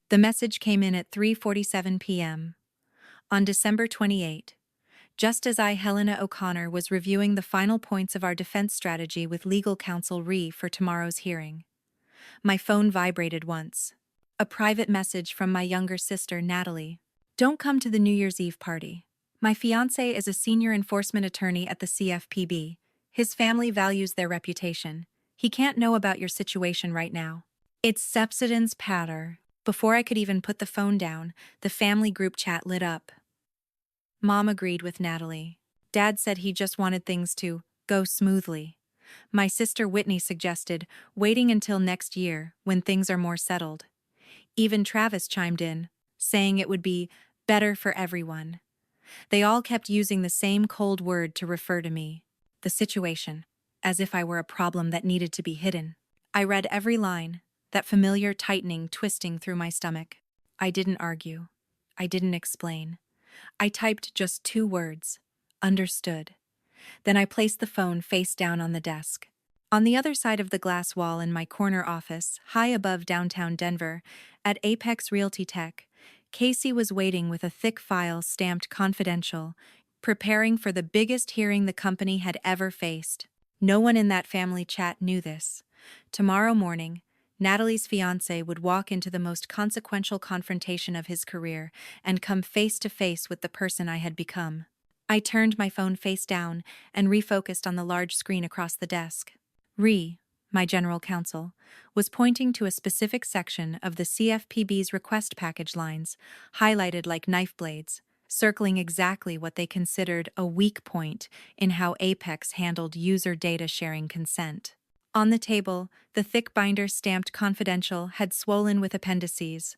The message came in at 3:47 p.m. on December 28, just as I, Helena O'Connor, was reviewing the final points of our defense strategy with legal counsel Ree for tomorrow's hearing. My phone vibrated once. A private message from my younger sister, Natalie. Don't come to the New Year's Eve party. My fiancé is a senior enforcement attorney at the CFPB. His family values their reputation. He can't know about your situation right now. It's Sepsidon's patter. Before I could even put the phone down, the family group chat lit up. Mom agreed with Natalie. Dad said he just wanted things to go smoothly. My sister Whitney suggested waiting until next year when things are more settled. Even Travis chimed in, saying it would be better for everyone. They all kept using the same cold word to refer to me, the situation, as if I were a problem that needed to be hidden. I read every line, that familiar tightening twisting through my stomach. I didn't argue. I didn't explain. I typed just 2 words, understood. Then I placed the phone face down on the desk. On the other side of the glass wall in my corner office, high above downtown Denver, at Apex Realty Tech, Casey was waiting with a thick file stamped confidential, preparing for the biggest hearing the company had ever faced. No one in that family chat knew this. Tomorrow morning, Natalie's fiancé would walk into the most consequential confrontation of his career and come face to face with the person I had become. I turned my phone face down and refocused on the large screen across the desk. Ree, my general counsel, was pointing to a specific section of the CFPB's request package lines, highlighted like knife blades, circling exactly what they considered a weak point in how Apex handled user data sharing consent. On the table, the thick binder stamped confidential had swollen with appendices,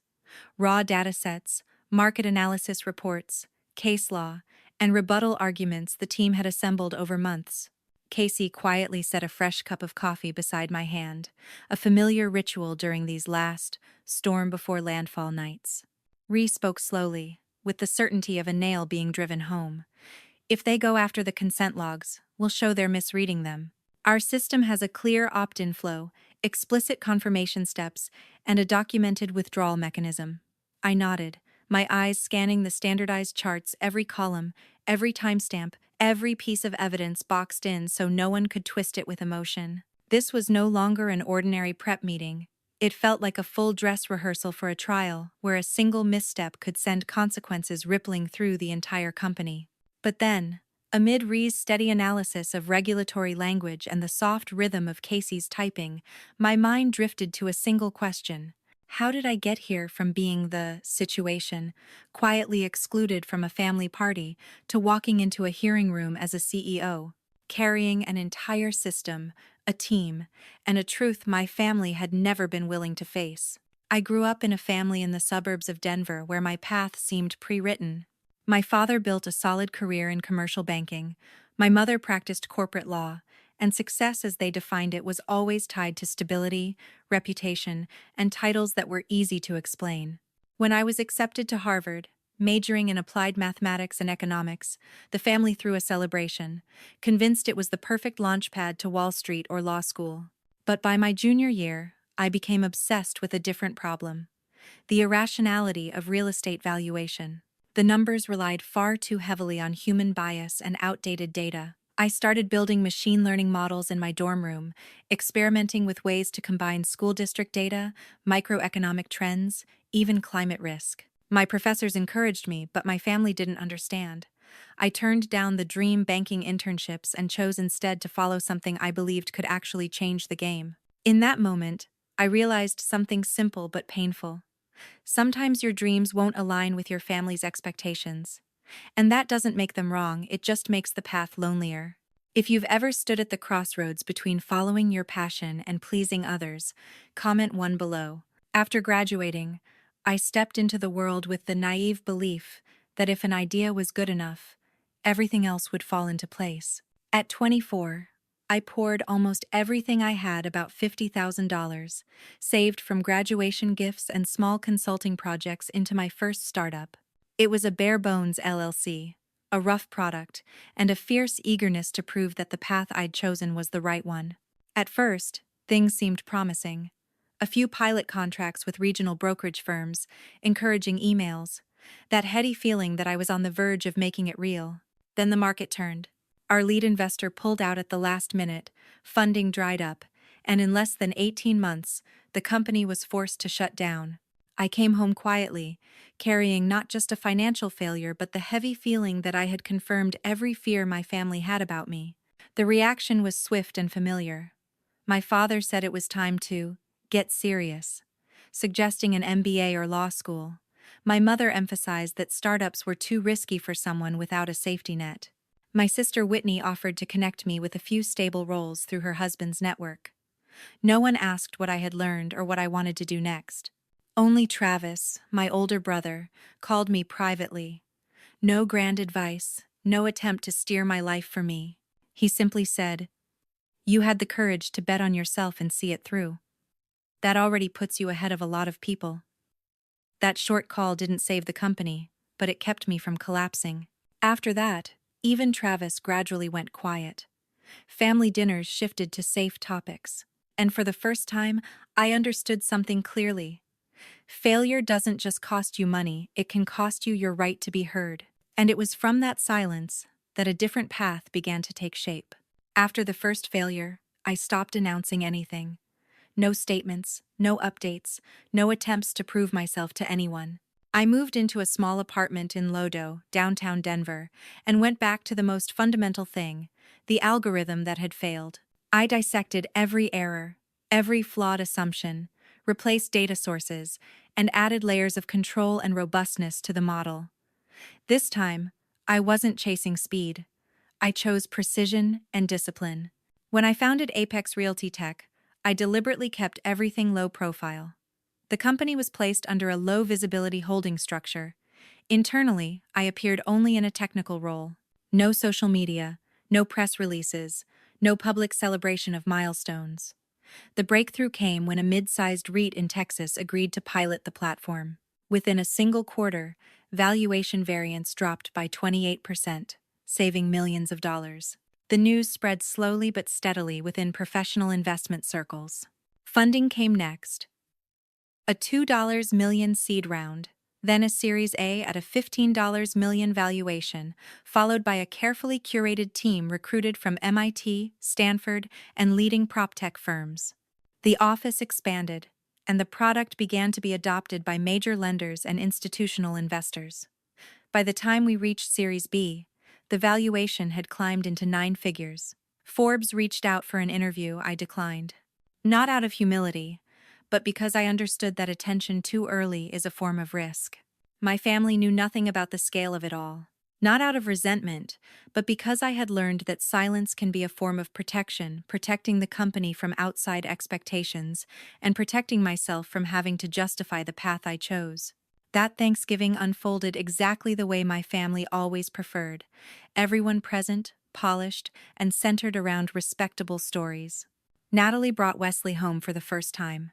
raw datasets, market analysis reports, case law, and rebuttal arguments the team had assembled over months. Casey quietly set a fresh cup of coffee beside my hand, a familiar ritual during these last, storm-before-landfall nights. Ree spoke slowly, with the certainty of a nail being driven home. If they go after the consent logs, we'll show they're misreading them. Our system has a clear opt-in flow, explicit confirmation steps, and a documented withdrawal mechanism. I nodded, my eyes scanning the standardized charts, every column, every timestamp, every piece of evidence boxed in so no one could twist it with emotion. This was no longer an ordinary prep meeting. It felt like a full dress rehearsal for a trial, where a single misstep could send consequences rippling through the entire company. But then, amid Ree's steady analysis of regulatory language and the soft rhythm of Casey's typing, my mind drifted to a single question. How did I get here from being the situation, quietly excluded from a family party, to walking into a hearing room as a CEO, carrying an entire system, a team, and a truth my family had never been willing to face? I grew up in a family in the suburbs of Denver where my path seemed pre-written. My father built a solid career in commercial banking. My mother practiced corporate law, and success as they defined it was always tied to stability, reputation, and titles that were easy to explain. When I was accepted to Harvard, majoring in applied mathematics and economics, the family threw a celebration, convinced it was the perfect launchpad to Wall Street or law school. But by my junior year, I became obsessed with a different problem: the irrationality of real estate valuation. The numbers relied far too heavily on human bias and outdated data. I started building machine learning models in my dorm room, experimenting with ways to combine school district data, microeconomic trends, even climate risk. My professors encouraged me, but my family didn't understand. I turned down the dream banking internships and chose instead to follow something I believed could actually change the game. In that moment, I realized something simple but painful. Sometimes your dreams won't align with your family's expectations. And that doesn't make them wrong, it just makes the path lonelier. If you've ever stood at the crossroads between following your passion and pleasing others, comment 1 below. After graduating, I stepped into the world with the naive belief that if an idea was good enough, everything else would fall into place. At 24, I poured almost everything I had, about $50,000, saved from graduation gifts and small consulting projects, into my first startup. It was a bare-bones LLC, a rough product, and a fierce eagerness to prove that the path I'd chosen was the right one. At first, things seemed promising. A few pilot contracts with regional brokerage firms, encouraging emails. That heady feeling that I was on the verge of making it real. Then the market turned. Our lead investor pulled out at the last minute, funding dried up, and in less than 18 months, the company was forced to shut down. I came home quietly, carrying not just a financial failure but the heavy feeling that I had confirmed every fear my family had about me. The reaction was swift and familiar. My father said it was time to get serious, suggesting an MBA or law school. My mother emphasized that startups were too risky for someone without a safety net. My sister Whitney offered to connect me with a few stable roles through her husband's network. No one asked what I had learned or what I wanted to do next. Only Travis, my older brother, called me privately. No grand advice, no attempt to steer my life for me. He simply said, "You had the courage to bet on yourself and see it through. That already puts you ahead of a lot of people." That short call didn't save the company, but it kept me from collapsing. After that, even Travis gradually went quiet. Family dinners shifted to safe topics. And for the first time, I understood something clearly. Failure doesn't just cost you money, it can cost you your right to be heard. And it was from that silence that a different path began to take shape. After the first failure, I stopped announcing anything. No statements, no updates, no attempts to prove myself to anyone. I moved into a small apartment in Lodo, downtown Denver, and went back to the most fundamental thing, the algorithm that had failed. I dissected every error, every flawed assumption, replaced data sources, and added layers of control and robustness to the model. This time, I wasn't chasing speed. I chose precision and discipline. When I founded Apex Realty Tech, I deliberately kept everything low profile. The company was placed under a low visibility holding structure. Internally, I appeared only in a technical role. No social media, no press releases, no public celebration of milestones. The breakthrough came when a mid-sized REIT in Texas agreed to pilot the platform. Within a single quarter, valuation variance dropped by 28%, saving millions of dollars. The news spread slowly but steadily within professional investment circles. Funding came next. A $2 million seed round, then a Series A at a $15 million valuation, followed by a carefully curated team recruited from MIT, Stanford, and leading proptech firms. The office expanded, and the product began to be adopted by major lenders and institutional investors. By the time we reached Series B, the valuation had climbed into 9 figures. Forbes reached out for an interview. I declined. Not out of humility, but because I understood that attention too early is a form of risk. My family knew nothing about the scale of it all. Not out of resentment, but because I had learned that silence can be a form of protection, protecting the company from outside expectations, and protecting myself from having to justify the path I chose. That Thanksgiving unfolded exactly the way my family always preferred. Everyone present, polished, and centered around respectable stories. Natalie brought Wesley home for the first time.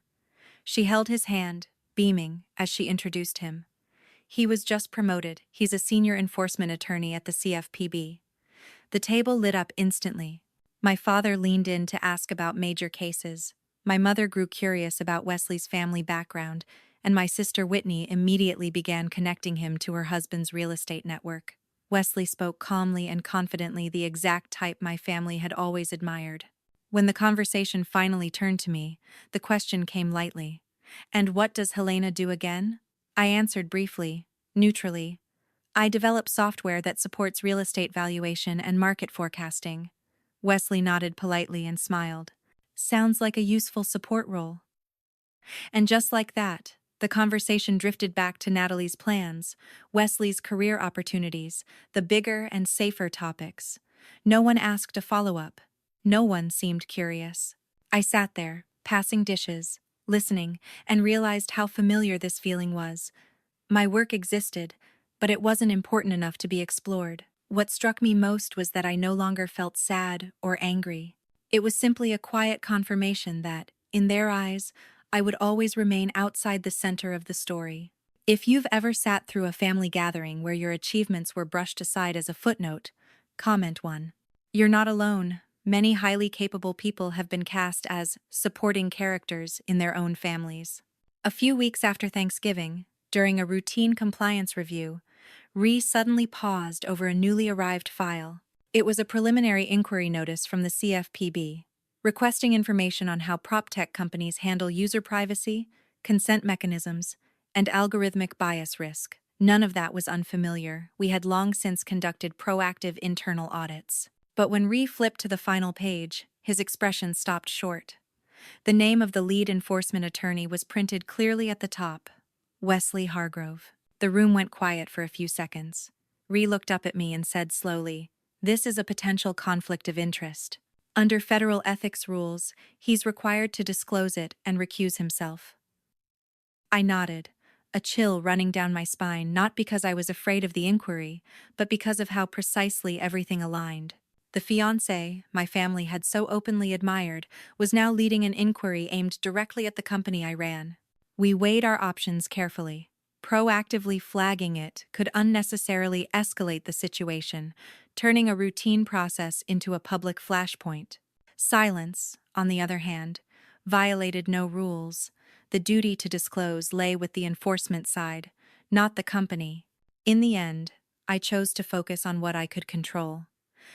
She held his hand, beaming, as she introduced him. He was just promoted. He's a senior enforcement attorney at the CFPB. The table lit up instantly. My father leaned in to ask about major cases. My mother grew curious about Wesley's family background, and my sister Whitney immediately began connecting him to her husband's real estate network. Wesley spoke calmly and confidently, the exact type my family had always admired. When the conversation finally turned to me, the question came lightly. "And what does Helena do again?" I answered briefly, neutrally. "I develop software that supports real estate valuation and market forecasting." Wesley nodded politely and smiled. "Sounds like a useful support role." And just like that, the conversation drifted back to Natalie's plans, Wesley's career opportunities, the bigger and safer topics. No one asked a follow-up. No one seemed curious. I sat there, passing dishes, listening, and realized how familiar this feeling was. My work existed, but it wasn't important enough to be explored. What struck me most was that I no longer felt sad or angry. It was simply a quiet confirmation that, in their eyes, I would always remain outside the center of the story. If you've ever sat through a family gathering where your achievements were brushed aside as a footnote, comment one. You're not alone. many highly capable people have been cast as supporting characters in their own families. A few weeks after Thanksgiving, during a routine compliance review, Ree suddenly paused over a newly arrived file. It was a preliminary inquiry notice from the CFPB, requesting information on how prop tech companies handle user privacy, consent mechanisms, and algorithmic bias risk. None of that was unfamiliar. We had long since conducted proactive internal audits. But when Ree flipped to the final page, his expression stopped short. The name of the lead enforcement attorney was printed clearly at the top: Wesley Hargrove. The room went quiet for a few seconds. Ree looked up at me and said slowly, "This is a potential conflict of interest. Under federal ethics rules, he's required to disclose it and recuse himself." I nodded, a chill running down my spine, not because I was afraid of the inquiry, but because of how precisely everything aligned. The fiancé my family had so openly admired was now leading an inquiry aimed directly at the company I ran. We weighed our options carefully. Proactively flagging it could unnecessarily escalate the situation, turning a routine process into a public flashpoint. Silence, on the other hand, violated no rules. The duty to disclose lay with the enforcement side, not the company. In the end, I chose to focus on what I could control: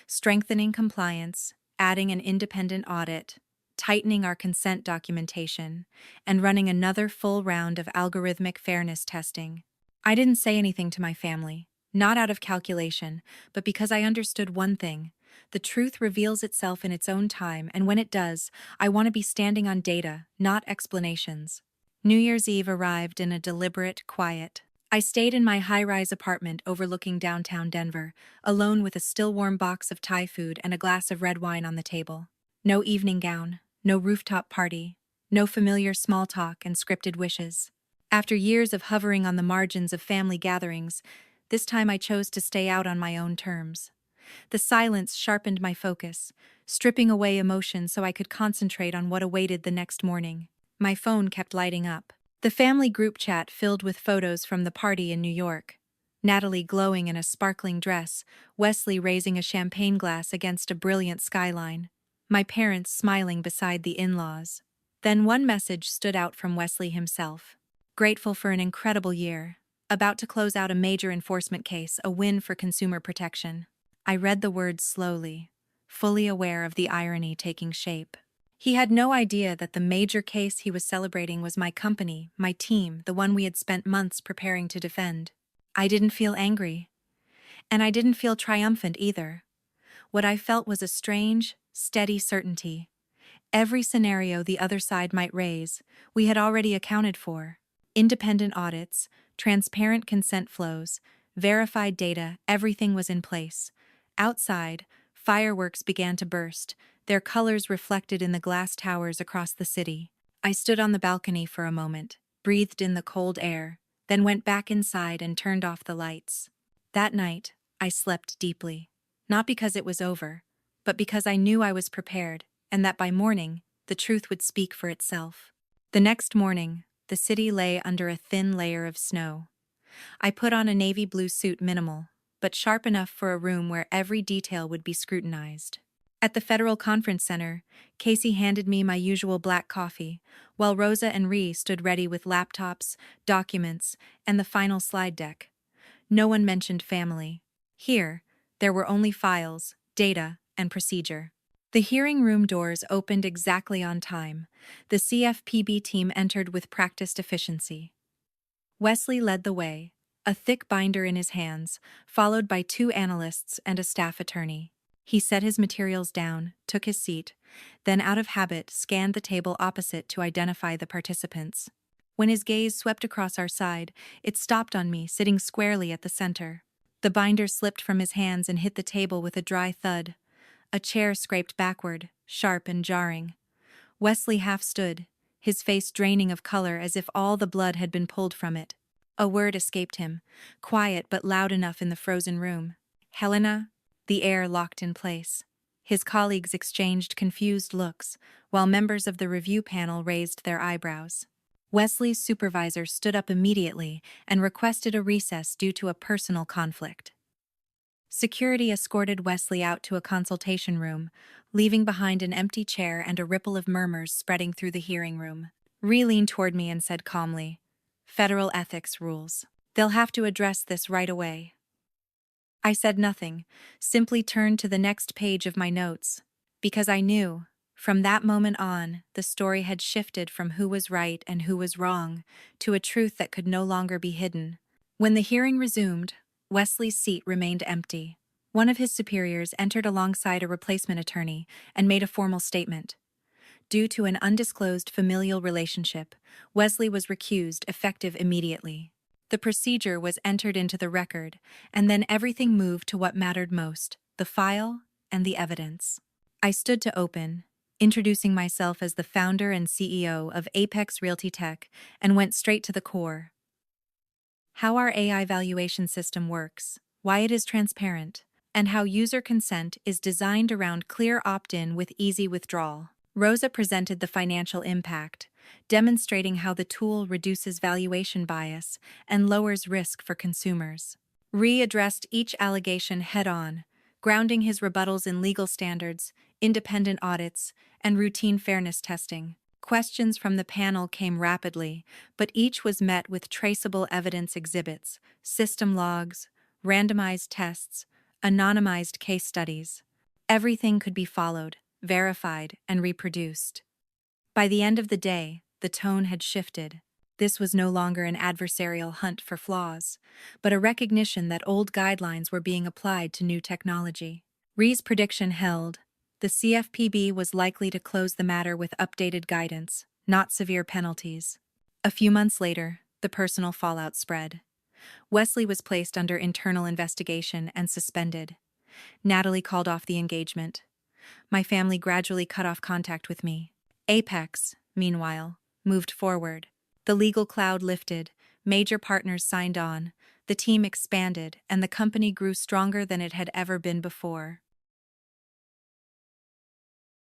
strengthening compliance, adding an independent audit, tightening our consent documentation, and running another full round of algorithmic fairness testing. I didn't say anything to my family, not out of calculation, but because I understood one thing: the truth reveals itself in its own time, and when it does, I want to be standing on data, not explanations. New Year's Eve arrived in a deliberate quiet. I stayed in my high-rise apartment overlooking downtown Denver, alone with a still-warm box of Thai food and a glass of red wine on the table. No evening gown, no rooftop party, no familiar small talk and scripted wishes. After years of hovering on the margins of family gatherings, this time I chose to stay out on my own terms. The silence sharpened my focus, stripping away emotion so I could concentrate on what awaited the next morning. My phone kept lighting up. The family group chat filled with photos from the party in New York. Natalie glowing in a sparkling dress, Wesley raising a champagne glass against a brilliant skyline, my parents smiling beside the in-laws. Then one message stood out from Wesley himself. Grateful for an incredible year. About to close out a major enforcement case, a win for consumer protection. I read the words slowly, fully aware of the irony taking shape. He had no idea that the major case he was celebrating was my company, my team, the one we had spent months preparing to defend. I didn't feel angry. And I didn't feel triumphant either. What I felt was a strange, steady certainty. Every scenario the other side might raise, we had already accounted for. Independent audits, transparent consent flows, verified data, everything was in place. Outside, fireworks began to burst, their colors reflected in the glass towers across the city. I stood on the balcony for a moment, breathed in the cold air, then went back inside and turned off the lights. That night, I slept deeply. Not because it was over, but because I knew I was prepared, and that by morning, the truth would speak for itself. The next morning, the city lay under a thin layer of snow. I put on a navy blue suit, minimal, but sharp enough for a room where every detail would be scrutinized. At the Federal Conference Center, Casey handed me my usual black coffee, while Rosa and Ree stood ready with laptops, documents, and the final slide deck. No one mentioned family. Here, there were only files, data, and procedure. The hearing room doors opened exactly on time. The CFPB team entered with practiced efficiency. Wesley led the way, a thick binder in his hands, followed by 2 analysts and a staff attorney. He set his materials down, took his seat, then out of habit scanned the table opposite to identify the participants. When his gaze swept across our side, it stopped on me, sitting squarely at the center. The binder slipped from his hands and hit the table with a dry thud. A chair scraped backward, sharp and jarring. Wesley half stood, his face draining of color as if all the blood had been pulled from it. A word escaped him, quiet but loud enough in the frozen room. "Helena?" The air locked in place. His colleagues exchanged confused looks, while members of the review panel raised their eyebrows. Wesley's supervisor stood up immediately and requested a recess due to a personal conflict. Security escorted Wesley out to a consultation room, leaving behind an empty chair and a ripple of murmurs spreading through the hearing room. Ree leaned toward me and said calmly, "Federal ethics rules. They'll have to address this right away." I said nothing, simply turned to the next page of my notes, because I knew, from that moment on, the story had shifted from who was right and who was wrong to a truth that could no longer be hidden. When the hearing resumed, Wesley's seat remained empty. One of his superiors entered alongside a replacement attorney and made a formal statement. Due to an undisclosed familial relationship, Wesley was recused effective immediately. The procedure was entered into the record, and then everything moved to what mattered most, the file and the evidence. I stood to open, introducing myself as the founder and CEO of Apex Realty Tech, and went straight to the core. How our AI valuation system works, why it is transparent, and how user consent is designed around clear opt-in with easy withdrawal. Rosa presented the financial impact, demonstrating how the tool reduces valuation bias and lowers risk for consumers. Ree addressed each allegation head-on, grounding his rebuttals in legal standards, independent audits, and routine fairness testing. Questions from the panel came rapidly, but each was met with traceable evidence exhibits, system logs, randomized tests, anonymized case studies. Everything could be followed, verified, and reproduced. By the end of the day, the tone had shifted. This was no longer an adversarial hunt for flaws, but a recognition that old guidelines were being applied to new technology. Ree's prediction held. The CFPB was likely to close the matter with updated guidance, not severe penalties. A few months later, the personal fallout spread. Wesley was placed under internal investigation and suspended. Natalie called off the engagement. My family gradually cut off contact with me. Apex, meanwhile, moved forward. The legal cloud lifted, major partners signed on, the team expanded, and the company grew stronger than it had ever been before.